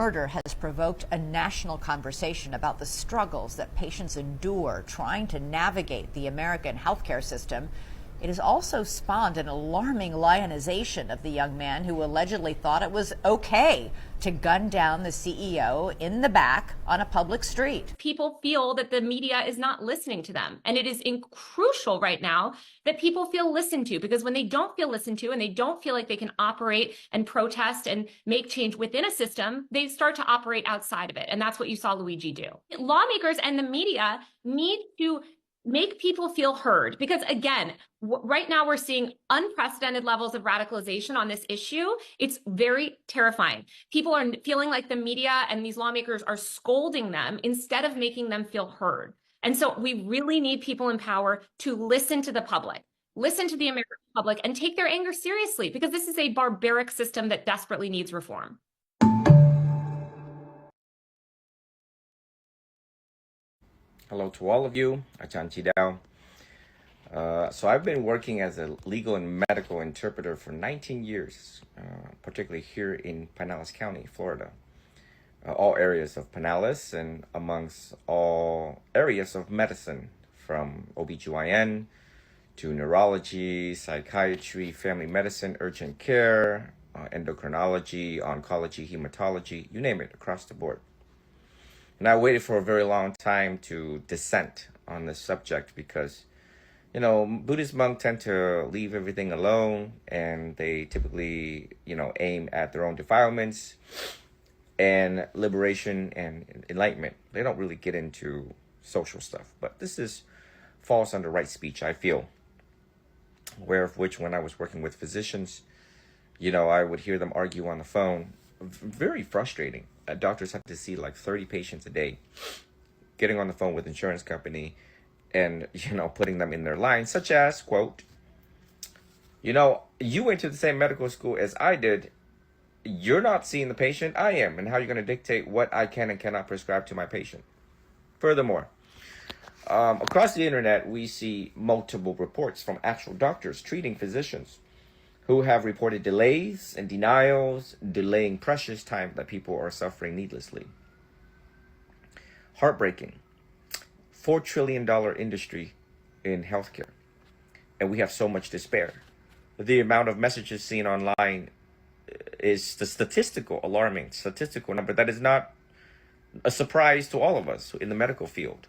murder has provoked a national conversation about the struggles that patients endure trying to navigate the American healthcare system. It has also spawned an alarming lionization of the young man who allegedly thought it was okay to gun down the CEO in the back on a public street. People feel that the media is not listening to them. And it is crucial right now that people feel listened to, because when they don't feel listened to and they don't feel like they can operate and protest and make change within a system, they start to operate outside of it. And that's what you saw Luigi do. Lawmakers and the media need to make people feel heard, because again, right now we're seeing unprecedented levels of radicalization on this issue. It's very terrifying. People are feeling like the media and these lawmakers are scolding them instead of making them feel heard. And so we really need people in power to listen to the public, listen to the American public, and take their anger seriously, because this is a barbaric system that desperately needs reform. Hello to all of you. Achan Chidao. So I've been working as a legal and medical interpreter for 19 years, particularly here in Pinellas County, Florida. All areas of Pinellas and amongst all areas of medicine, from OBGYN to neurology, psychiatry, family medicine, urgent care, endocrinology, oncology, hematology, you name it, across the board. And I waited for a very long time to dissent on this subject because, you know, Buddhist monks tend to leave everything alone, and they typically, you know, aim at their own defilements and liberation and enlightenment. They don't really get into social stuff. But this falls under right speech, I feel. Aware of which, when I was working with physicians, you know, I would hear them argue on the phone. Very frustrating. Doctors have to see like 30 patients a day, getting on the phone with insurance company and, you know, putting them in their line, such as, quote, you know, you went to the same medical school as I did. You're not seeing the patient, I am. And how are you going to dictate what I can and cannot prescribe to my patient? Furthermore, across the internet, we see multiple reports from actual doctors treating physicians who have reported delays and denials, delaying precious time that people are suffering needlessly. Heartbreaking. $4 trillion industry in healthcare. And we have so much despair. The amount of messages seen online is the alarming statistical number that is not a surprise to all of us in the medical field,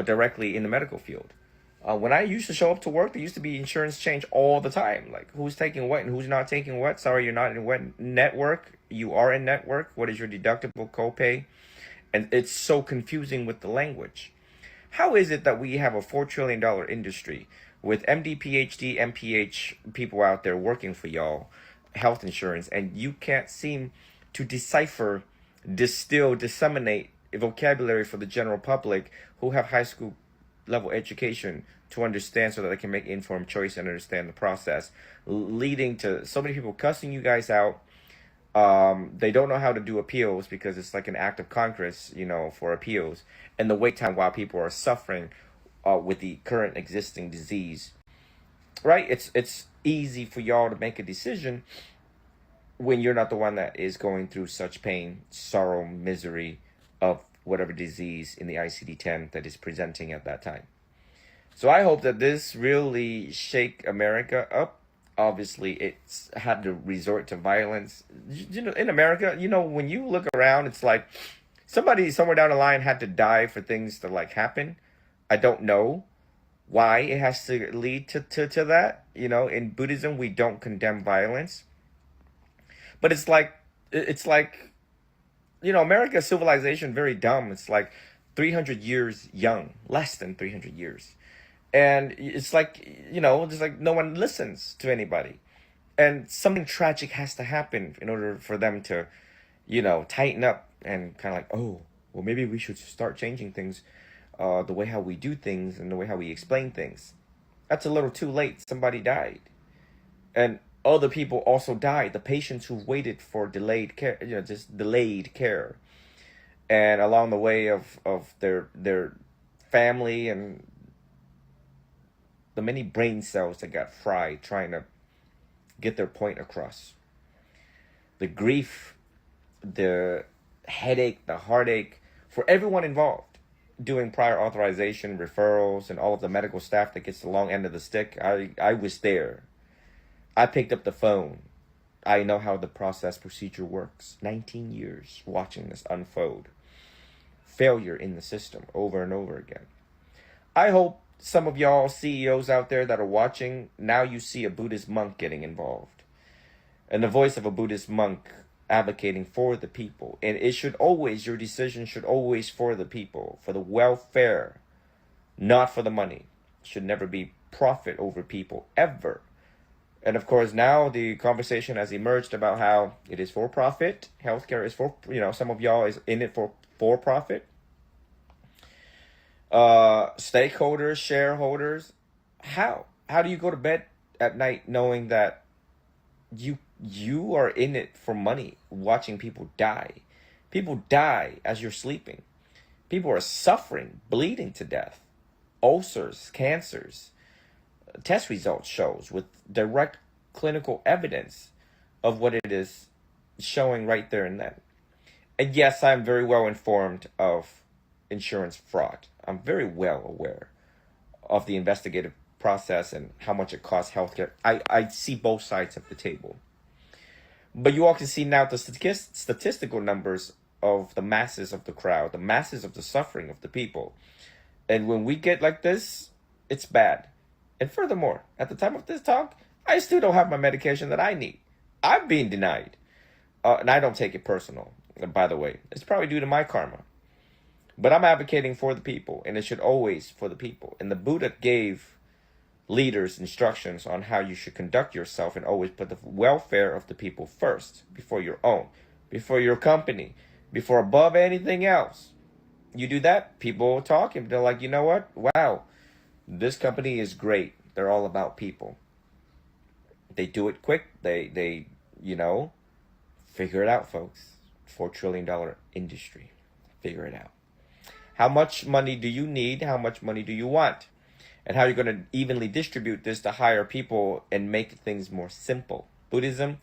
directly in the medical field. When I used to show up to work, there used to be insurance change all the time. Like, who's taking what and who's not taking what? Sorry, you're not in what network? You are in network. What is your deductible copay? And it's so confusing with the language. How is it that we have a $4 trillion industry with MD, PhD, MPH people out there working for y'all, health insurance, and you can't seem to decipher, distill, disseminate vocabulary for the general public who have high school level education to understand, so that they can make informed choice and understand the process, leading to so many people cussing you guys out. They don't know how to do appeals because it's like an act of Congress, you know, for appeals, and the wait time while people are suffering with the current existing disease. Right? It's easy for y'all to make a decision when you're not the one that is going through such pain, sorrow, misery of whatever disease in the ICD-10 that is presenting at that time. So I hope that this really shake America up. Obviously, it's had to resort to violence. You know, in America, you know, when you look around, it's like somebody somewhere down the line had to die for things to like happen. I don't know why it has to lead to that. You know, in Buddhism, we don't condemn violence. But it's like, you know, America's civilization, very dumb. It's like 300 years young, less than 300 years. And it's like, you know, just like no one listens to anybody. And something tragic has to happen in order for them to, you know, tighten up and kind of like, oh, well, maybe we should start changing things, the way how we do things and the way how we explain things. That's a little too late. Somebody died. And other people also died. The patients who waited for delayed care, you know, just delayed care. And along the way of their family and the many brain cells that got fried trying to get their point across. The grief, the headache, the heartache for everyone involved, doing prior authorization, referrals, and all of the medical staff that gets the long end of the stick. I was there. I picked up the phone. I know how the procedure works. 19 years watching this unfold. Failure in the system over and over again. I hope some of y'all CEOs out there that are watching, now you see a Buddhist monk getting involved. And the voice of a Buddhist monk advocating for the people. And it should always, your decision should always for the people, for the welfare, not for the money. It should never be profit over people, ever. And of course, now the conversation has emerged about how it is for profit. Healthcare is for, some of y'all is in it for profit. Stakeholders, shareholders. How do you go to bed at night knowing that you are in it for money, watching people die? People die as you're sleeping. People are suffering, bleeding to death. Ulcers, cancers. Test results shows with direct clinical evidence of what it is showing right there and then. And yes, I'm very well informed of insurance fraud. I'm very well aware of the investigative process and how much it costs healthcare. I see both sides of the table. But you all can see now the statistical numbers of the masses of the crowd, the masses of the suffering of the people. And when we get like this, it's bad. And furthermore, at the time of this talk, I still don't have my medication that I need. I'm being denied. And I don't take it personal, by the way. It's probably due to my karma. But I'm advocating for the people, and it should always for the people. And the Buddha gave leaders instructions on how you should conduct yourself and always put the welfare of the people first, before your own, before your company, before above anything else. You do that, people talk, and they're like, you know what? Wow, this company is great. They're all about people. They do it quick. They figure it out, folks. $4 trillion industry. Figure it out. How much money do you need? How much money do you want? And how you're going to evenly distribute this to hire people and make things more simple. Buddhism,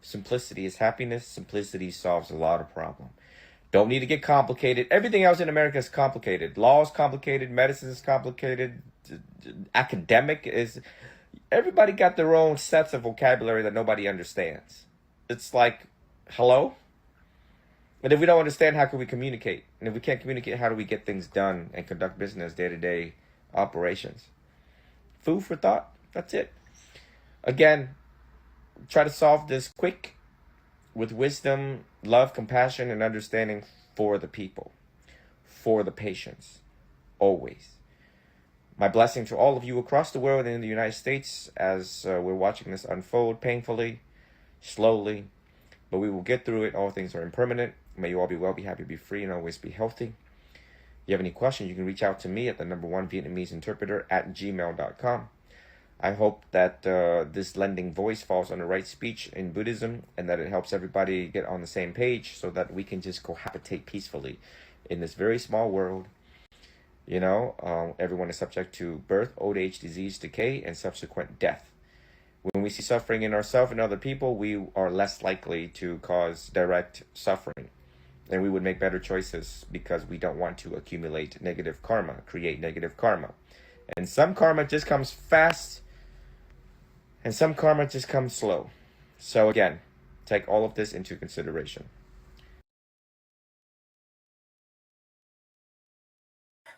simplicity is happiness. Simplicity solves a lot of problems. Don't need to get complicated. Everything else in America is complicated. Law is complicated. Medicine is complicated. Academic is... Everybody got their own sets of vocabulary that nobody understands. It's like, hello? And if we don't understand, how can we communicate? And if we can't communicate, how do we get things done and conduct business, day-to-day operations? Food for thought. That's it. Again, try to solve this quick with wisdom, love, compassion, and understanding for the people, for the patients, always. My blessing to all of you across the world and in the United States as we're watching this unfold painfully, slowly, but we will get through it. All things are impermanent. May you all be well, be happy, be free, and always be healthy. If you have any questions, you can reach out to me at the #1 Vietnamese interpreter at gmail.com. I hope that this lending voice falls on the right speech in Buddhism and that it helps everybody get on the same page so that we can just cohabitate peacefully in this very small world. Everyone is subject to birth, old age, disease, decay, and subsequent death. When we see suffering in ourselves and other people, we are less likely to cause direct suffering. And we would make better choices because we don't want to accumulate negative karma, create negative karma. And some karma just comes fast, and some karma just comes slow. So again, take all of this into consideration.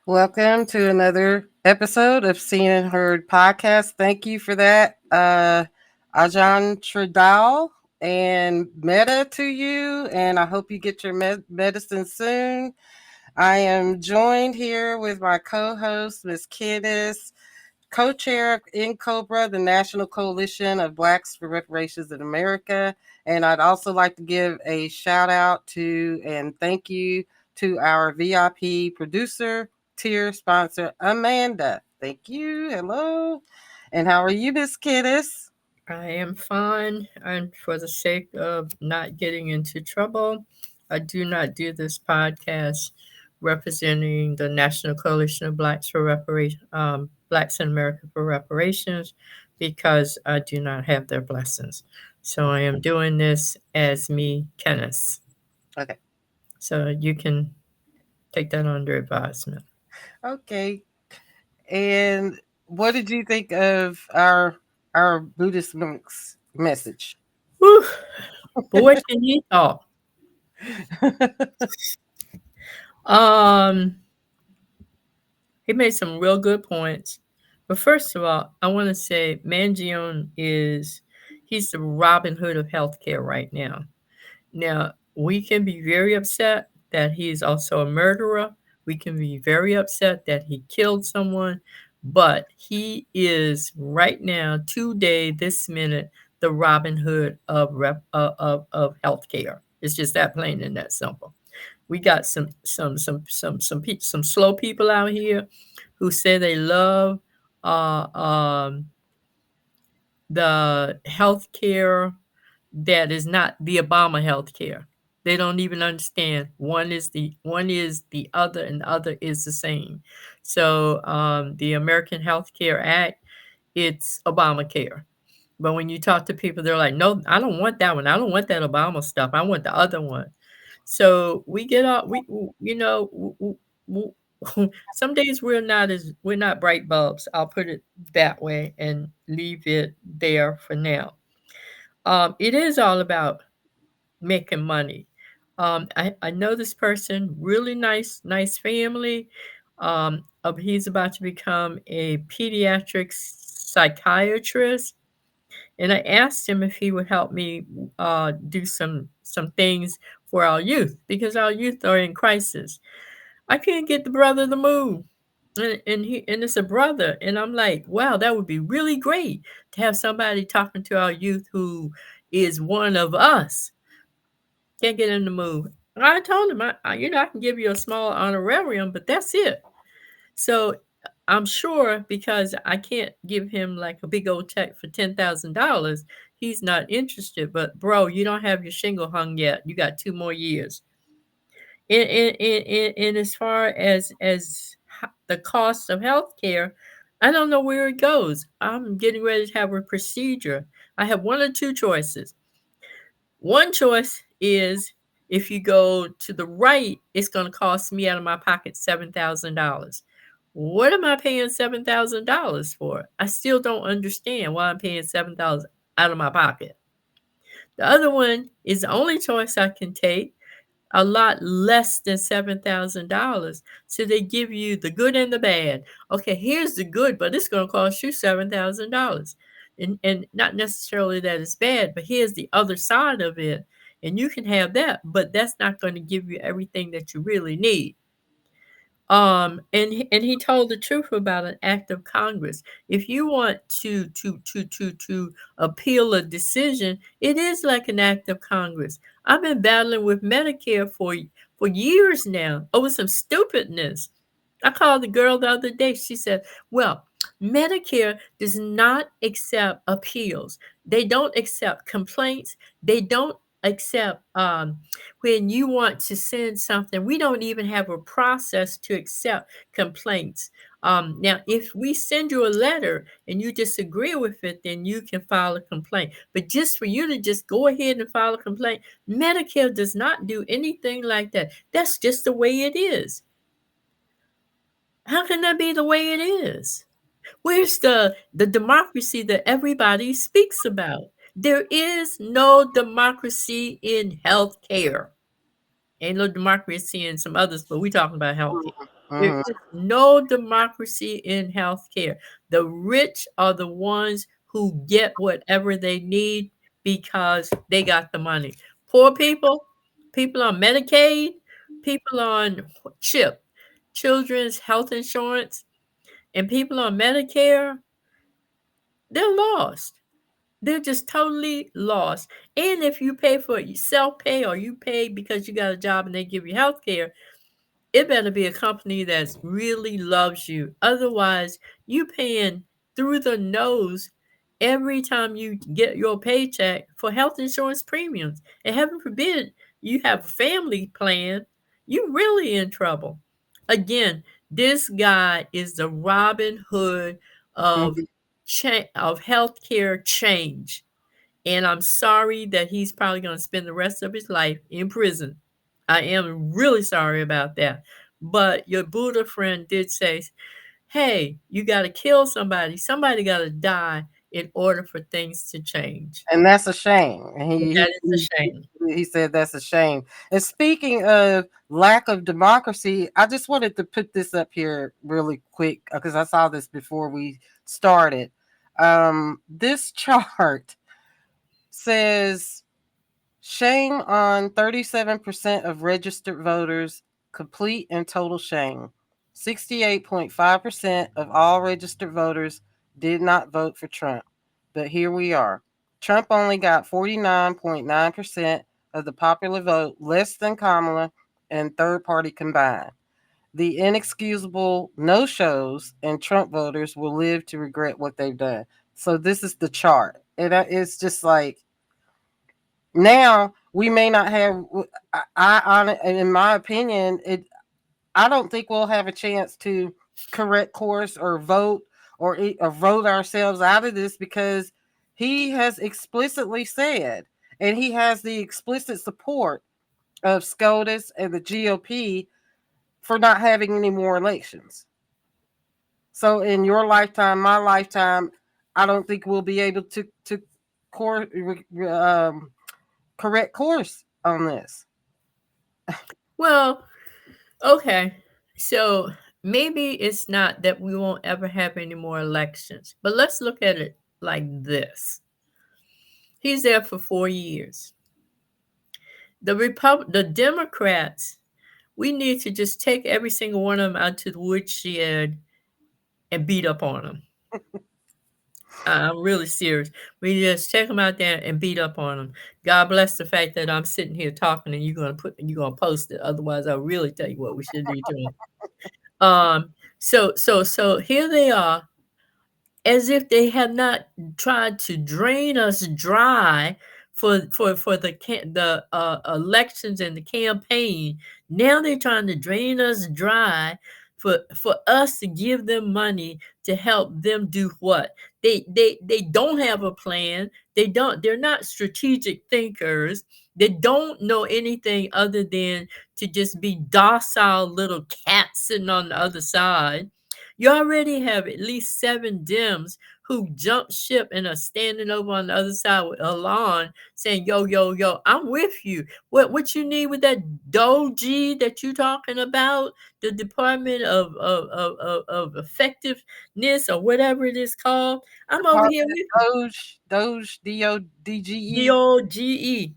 Welcome to another episode of Seen and Heard podcast. Thank you for that, Ajahn Tridal, and Meta to you. And I hope you get your medicine soon. I am joined here with my co-host, Ms. Kiddis, co-chair of NCOBRA, the National Coalition of Blacks for Reparations in America. And I'd also like to give a shout out to and thank you to our VIP producer, tier sponsor, Amanda. Thank you. Hello. And how are you, Miss Kiddis? I am fine, and for the sake of not getting into trouble, I do not do this podcast representing the National Coalition of Blacks for Blacks in America for Reparations, because I do not have their blessings. So I am doing this as me, Kenneth. Okay. So you can take that under advisement. Okay. And what did you think of our Buddhist monk's message? Whew. Boy, can he talk. Um, he made some real good points. But first of all, I want to say Mangione he's the Robin Hood of healthcare right now. Now, we can be very upset that he's also a murderer. We can be very upset that he killed someone, but he is right now, today, this minute, the Robin Hood of healthcare. It's just that plain and that simple. We got some slow people out here who say they love uh, um, the healthcare that is not the Obama healthcare. They don't even understand one is the other, and the other is the same. So the American Health Care Act, it's Obamacare. But when you talk to people, they're like, no, I don't want that one. I don't want that Obama stuff. I want the other one. So we get up, you know, some days we're not bright bulbs. I'll put it that way and leave it there for now. It is all about making money. I know this person, really nice family. He's about to become a pediatric psychiatrist, and I asked him if he would help me do some things for our youth because our youth are in crisis. I can't get the brother to move. And it's a brother. And I'm like, wow, that would be really great to have somebody talking to our youth who is one of us. Can't get him to move. I told him, I can give you a small honorarium, but that's it. So I'm sure because I can't give him like a big old check for $10,000, he's not interested. But bro, you don't have your shingle hung yet. You got 2 more years. And as far as the cost of healthcare, I don't know where it goes. I'm getting ready to have a procedure. I have one or two choices. One choice is if you go to the right, it's going to cost me out of my pocket $7,000. What am I paying $7,000 for? I still don't understand why I'm paying $7,000 out of my pocket. The other one is the only choice I can take, a lot less than $7,000. So they give you the good and the bad. Okay, here's the good, but it's going to cost you $7,000. And not necessarily that it's bad, but here's the other side of it. And you can have that, but that's not going to give you everything that you really need. And he told the truth about an act of Congress. If you want to appeal a decision, it is like an act of Congress. I've been battling with Medicare for years now over some stupidness. I called the girl the other day. She said, well, Medicare does not accept appeals. They don't accept complaints. They don't accept when you want to send something. We don't even have a process to accept complaints. Now, if we send you a letter and you disagree with it, then you can file a complaint. But just for you to just go ahead and file a complaint, Medicare does not do anything like that. That's just the way it is. How can that be the way it is? Where's the democracy that everybody speaks about? There is no democracy in healthcare. Ain't no democracy in some others, but we're talking about healthcare. There Mhm. is no democracy in healthcare. The rich are the ones who get whatever they need because they got the money. Poor people, people on Medicaid, people on CHIP, Children's Health Insurance, and people on Medicare, they're lost. They're just totally lost. And if you pay for it, you self-pay or you pay because you got a job and they give you health care, it better be a company that really loves you. Otherwise, you paying through the nose every time you get your paycheck for health insurance premiums. And heaven forbid you have a family plan, you really in trouble. Again, this guy is the Robin Hood of Mhm. of healthcare change. And I'm sorry that he's probably going to spend the rest of his life in prison I am really sorry about that. But your Buddha friend did say, hey, you got to kill somebody. Somebody got to die in order for things to change. And that's a shame. And That is a shame. he said that's a shame. And speaking of lack of democracy, I just wanted to put this up here really quick because I saw this before we started. This chart says shame on 37% of registered voters, complete and total shame. 68.5% of all registered voters did not vote for Trump. But here we are. Trump only got 49.9% of the popular vote, less than Kamala and third party combined. The inexcusable no shows and Trump voters will live to regret what they've done. So, this is the chart. And it's just like, now we may not have, in my opinion, I don't think we'll have a chance to correct course or vote or vote ourselves out of this, because he has explicitly said, and he has the explicit support of SCOTUS and the GOP for not having any more elections. So in your lifetime, my lifetime, I don't think we'll be able to correct course on this. Well, okay. So maybe it's not that we won't ever have any more elections, but let's look at it like this. He's there for 4 years. The Democrats, we need to just take every single one of them out to the woodshed and beat up on them. I'm really serious. We just take them out there and beat up on them. God bless the fact that I'm sitting here talking and you're gonna post it. Otherwise, I'll really tell you what we should be doing. So here they are, as if they have not tried to drain us dry for the elections and the campaign. Now they're trying to drain us dry for us to give them money to help them do what? They don't have a plan. They're not strategic thinkers. They don't know anything other than to just be docile little cats sitting on the other side. You already have at least 7 Dems who jumped ship and are standing over on the other side with Elon saying, yo, yo, yo, I'm with you. What you need with that Doge that you talking about, the Department of Effectiveness or whatever it is called, I'm over here with Doge, DODGE. DOGE.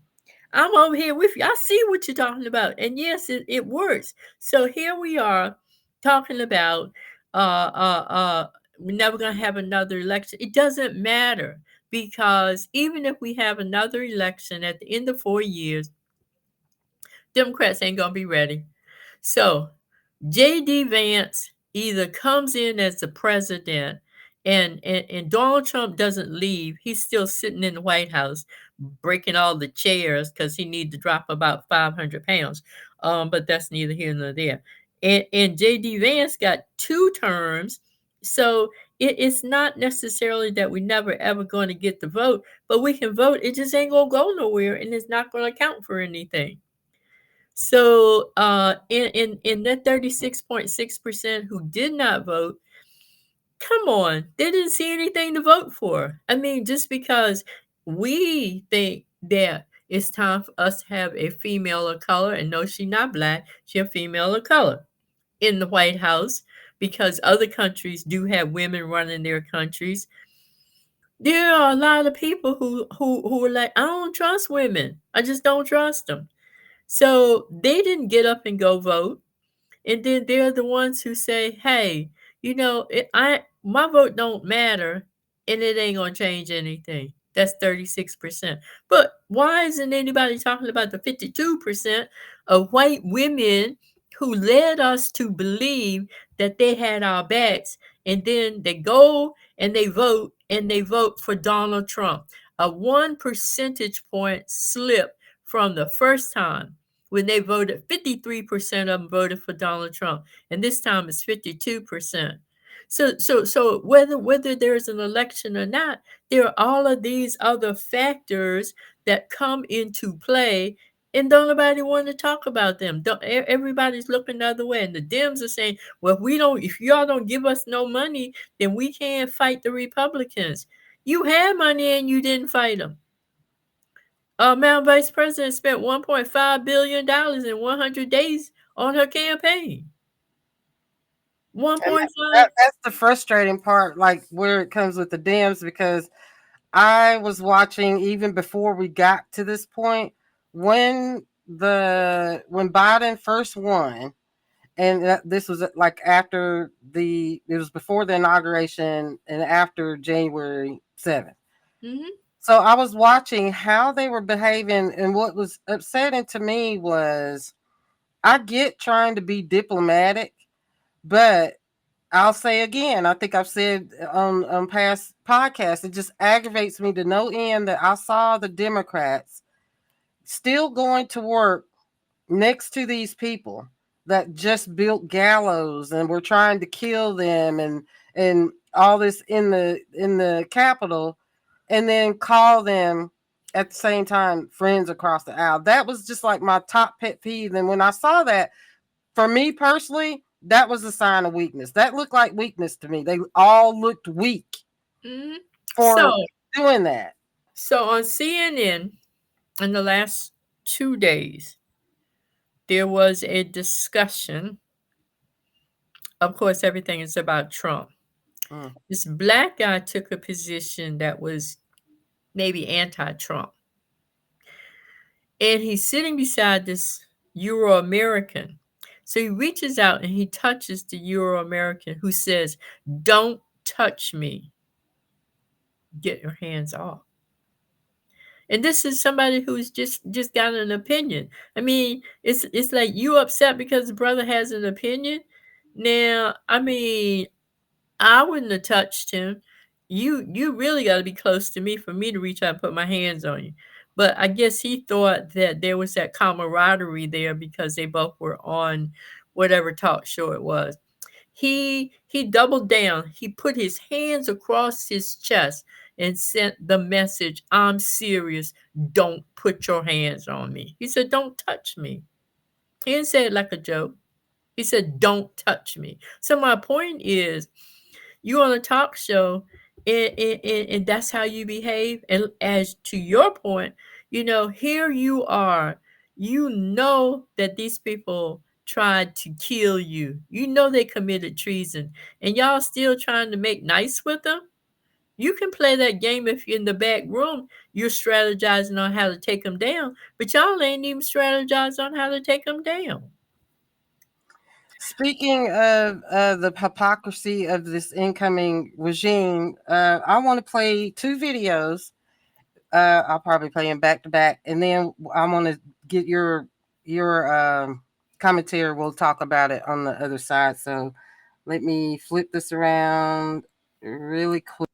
I'm over here with you. I see what you're talking about. And yes, it works. So here we are talking about we're never going to have another election. It doesn't matter, because even if we have another election at the end of 4 years, Democrats ain't going to be ready. So J.D. Vance either comes in as the president and Donald Trump doesn't leave. He's still sitting in the White House breaking all the chairs because he needs to drop about 500 pounds. But that's neither here nor there. And J.D. Vance got 2 terms. So it's not necessarily that we never ever going to get the vote, but we can vote. It just ain't going to go nowhere, and it's not going to count for anything. So in that 36.6% who did not vote, come on, they didn't see anything to vote for. I mean, just because we think that it's time for us to have a female of color, and no, she's not Black, she's a female of color in the White House, because other countries do have women running their countries. There are a lot of people who are like, I don't trust women. I just don't trust them. So they didn't get up and go vote. And then they're the ones who say, hey, my vote don't matter, and it ain't gonna change anything. That's 36%. But why isn't anybody talking about the 52% of white women who led us to believe that they had our backs, and then they go and they vote for Donald Trump? A 1 percentage point slip from the first time, when they voted, 53% of them voted for Donald Trump, and this time it's 52%. So whether there's an election or not, there are all of these other factors that come into play, And don't nobody want to talk about them. Everybody's looking the other way. And the Dems are saying, well, if y'all don't give us no money, then we can't fight the Republicans. You had money and you didn't fight them. Madam Vice President spent $1.5 billion in 100 days on her campaign. 1.5. That's the frustrating part, like where it comes with the Dems, because I was watching even before we got to this point when Biden first won, and this was like it was before the inauguration and after January 7th. Mm-hmm. So I was watching how they were behaving, and what was upsetting to me was, I get trying to be diplomatic, but I'll say again, I think I've said on past podcasts, it just aggravates me to no end that I saw the Democrats still going to work next to these people that just built gallows and were trying to kill them and all this in the Capitol, and then call them at the same time friends across the aisle. That was just like my top pet peeve. And when I saw that, for me personally, that was a sign of weakness. That looked like weakness to me. They all looked weak Mm-hmm. for doing that. So on CNN in the last 2 days, there was a discussion. Of course, everything is about Trump. This black guy took a position that was maybe anti-Trump. And he's sitting beside this Euro-American. So he reaches out and he touches the Euro-American, who says, "Don't touch me. Get your hands off." And this is somebody who's just got an opinion. I mean, it's like, you upset because the brother has an opinion. Now, I mean, I wouldn't have touched him. You really got to be close to me for me to reach out and put my hands on you. But I guess he thought that there was that camaraderie there because they both were on whatever talk show it was. He doubled down. He put his hands across his chest and sent the message, "I'm serious. Don't put your hands on me." He said, "Don't touch me." He didn't say it like a joke. He said, "Don't touch me." So my point is, you on a talk show, and that's how you behave. And as to your point, here you are. You know that these people tried to kill you. You know they committed treason, and y'all still trying to make nice with them. You can play that game if you're in the back room. You're strategizing on how to take them down, but y'all ain't even strategizing on how to take them down. Speaking of the hypocrisy of this incoming regime, I want to play 2 videos. I'll probably play them back to back, and then I want to get your commentary. We'll talk about it on the other side. So let me flip this around really quick.